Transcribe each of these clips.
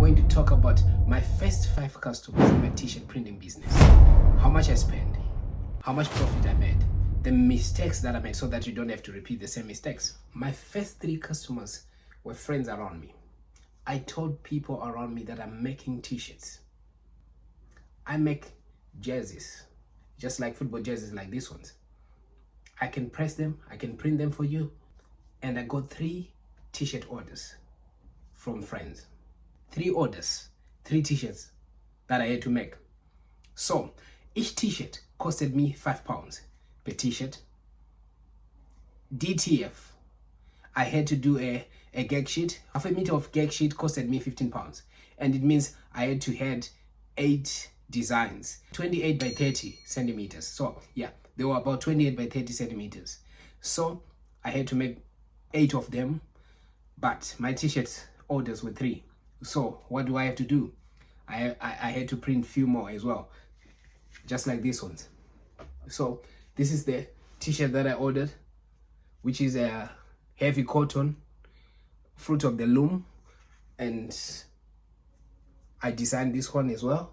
going to talk about my first 5 customers in my t-shirt printing business. How much I spent, how much profit I made, the mistakes that I made so that you don't have to repeat the same mistakes. My first 3 customers were friends around me. I told people around me that I'm making t-shirts. I make jerseys, just like football jerseys like these ones. I can press them, I can print them for you. And I got 3 t-shirt orders from friends. 3 orders, 3 t-shirts that I had to make. So each t-shirt costed me £5 per t-shirt. DTF, I had to do a gag sheet. Half a meter of gag sheet costed me £15. And it means I had to had 8 designs, 28 by 30 centimeters. So yeah, they were about 28 by 30 centimeters. So I had to make 8 of them, but my t-shirt orders were 3. So what do I have to do? I had to print few more as well, just like these ones. So this is the t-shirt that I ordered, which is a heavy cotton, fruit of the loom, and I designed this one as well,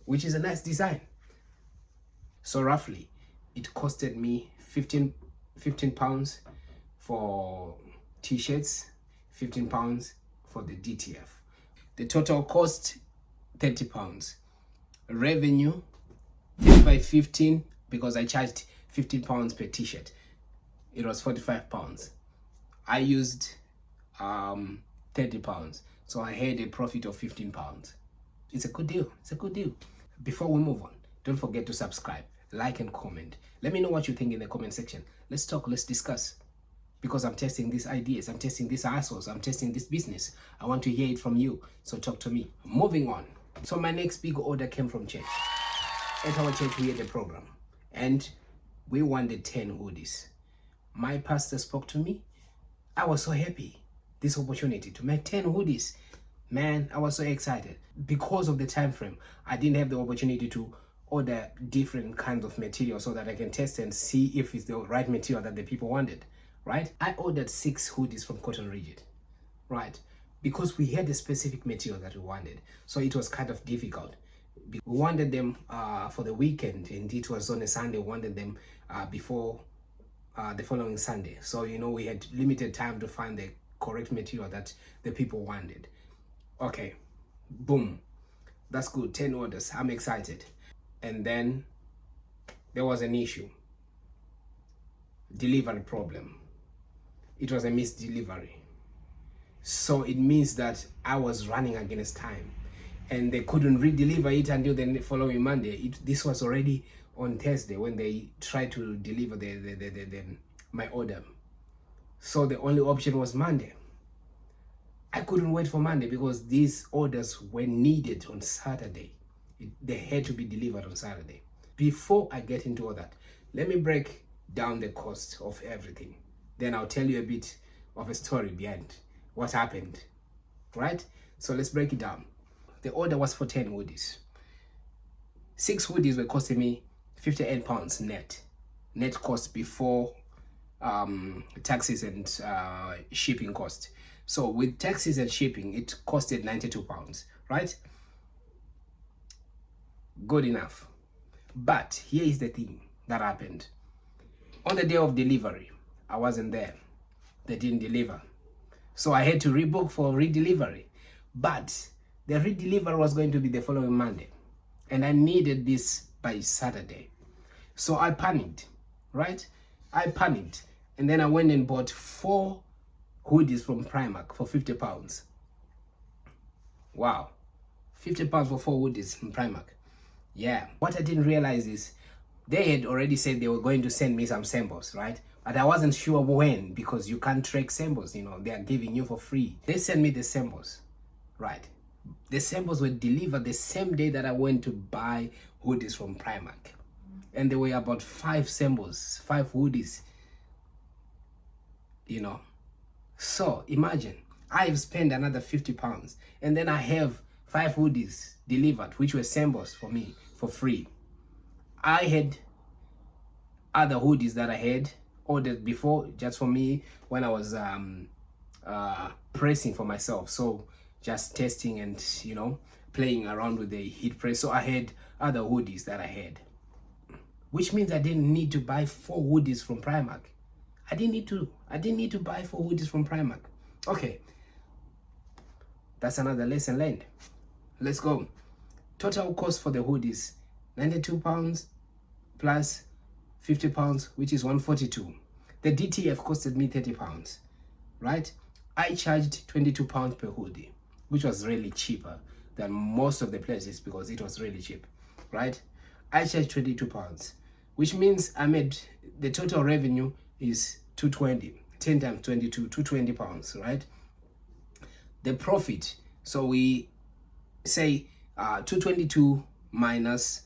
which is a nice design. So roughly it costed me 15 pounds for t-shirts, 15 pounds for the DTF. The total cost £30. Revenue 30 by 15, because I charged £15 per t-shirt. It was £45. I used £30, so I had a profit of £15. It's a good deal. It's a good deal. Before we move on, don't forget to subscribe, like and comment. Let me know what you think in the comment section. Let's talk, let's discuss. Because I'm testing these ideas, I'm testing these assholes, I'm testing this business. I want to hear it from you, so talk to me. Moving on. So my next big order came from church. At our church, we had a program, and we wanted 10 hoodies. My pastor spoke to me. I was so happy, this opportunity to make 10 hoodies. Man, I was so excited. Because of the time frame, I didn't have the opportunity to order different kinds of material so that I can test and see if it's the right material that the people wanted. Right? I ordered 6 hoodies from Cotton Rigid, right? Because we had a specific material that we wanted. So it was kind of difficult. We wanted them for the weekend, and it was on a Sunday. We wanted them before the following Sunday. So, you know, we had limited time to find the correct material that the people wanted. Okay, boom. That's good, 10 orders. I'm excited. And then there was an issue. Delivery problem. It was a missed delivery. So it means that I was running against time, and they couldn't re-deliver it until the following Monday. This was already on Thursday when they tried to deliver my order. So the only option was Monday. I couldn't wait for Monday because these orders were needed on Saturday. They had to be delivered on Saturday. Before I get into all that, let me break down the cost of everything. Then I'll tell you a bit of a story behind what happened, right? So let's break it down. The order was for 10 hoodies. 6 hoodies were costing me £58 net cost before taxes and shipping cost. So with taxes and shipping, it costed £92, right? Good enough. But here is the thing that happened. On the day of delivery, I wasn't there. They didn't deliver. So I had to rebook for redelivery. But the redelivery was going to be the following Monday. And I needed this by Saturday. So I panicked, right? I panicked. And then I went and bought 4 hoodies from Primark for £50. Wow. £50 for 4 hoodies from Primark. Yeah. What I didn't realize is they had already said they were going to send me some samples, right? But I wasn't sure when, because you can't track samples, you know, they are giving you for free. They sent me the samples, right? The samples were delivered the same day that I went to buy hoodies from Primark. And there were about 5 samples, 5 hoodies, you know. So imagine, I've spent another £50, and then I have 5 hoodies delivered, which were samples for me for free. I had other hoodies that I had ordered before just for me when I was pressing for myself. So just testing and playing around with the heat press. So I had other hoodies that I had, which means I didn't need to buy 4 hoodies from Primark. I didn't need to buy 4 hoodies from Primark. Okay, that's another lesson learned. Let's go. Total cost for the hoodies, £92 plus £50, which is £142. The DTF costed me £30, right? I charged £22 per hoodie, which was really cheaper than most of the places because it was really cheap, right? I charged £22, which means I made the total revenue is 220. 10 times 22, £220, right? The profit, so we say 222 minus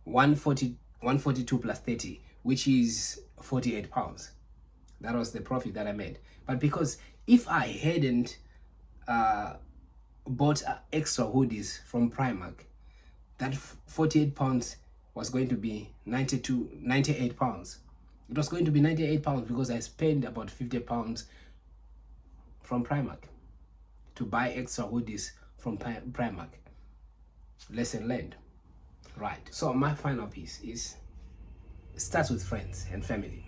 142 plus 30, which is £48. That was the profit that I made. But because if I hadn't bought extra hoodies from Primark, that £48 was going to be £98. It was going to be £98 because I spent about £50 from Primark to buy extra hoodies from Primark. Lesson learned. Right. So my final piece is start with friends and family.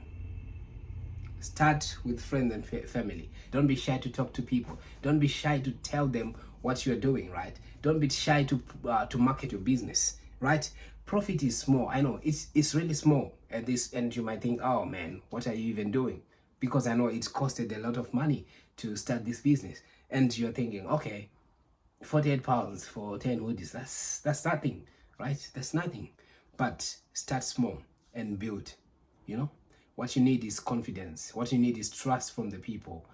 Start with friends and family. Don't be shy to talk to people. Don't be shy to tell them what you're doing, right? Don't be shy to market your business, right? Profit is small. I know it's really small at this, and you might think, oh man, what are you even doing? Because I know it's costed a lot of money to start this business, and you're thinking, okay, £48 for 10 hoodies, that's nothing, right? That's nothing. But start small and build. What you need is confidence. What you need is trust from the people.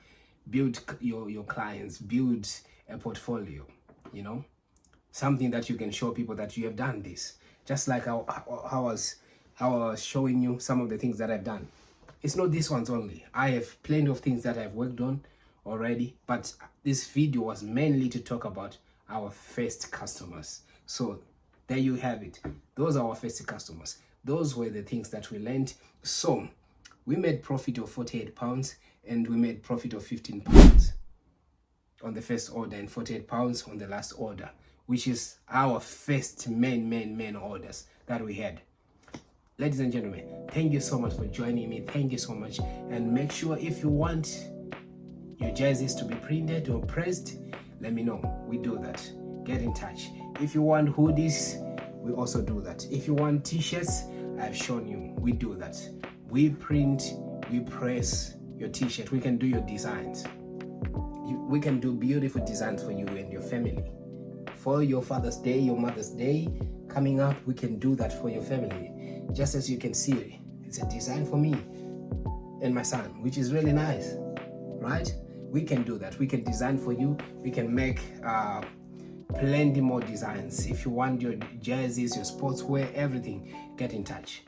Build your clients, build a portfolio, something that you can show people that you have done this. Just like how I was showing you some of the things that I've done. It's not these ones only. I have plenty of things that I've worked on already, but this video was mainly to talk about our first customers. So there you have it. Those are our first customers. Those were the things that we learned. So we made profit of £48 and we made profit of £15 on the first order and £48 on the last order, which is our first main orders that we had. Ladies and gentlemen, thank you so much for joining me. Thank you so much. And make sure if you want your jerseys to be printed or pressed, let me know. We do that. Get in touch. If you want hoodies, we also do that. If you want t-shirts, I've shown you. We do that. We print, we press your t-shirt. We can do your designs. We can do beautiful designs for you and your family. For your Father's Day, your Mother's Day coming up, we can do that for your family. Just as you can see, it's a design for me and my son, which is really nice, right? We can do that. We can design for you. We can make plenty more designs. If you want your jerseys, your sportswear, everything, get in touch.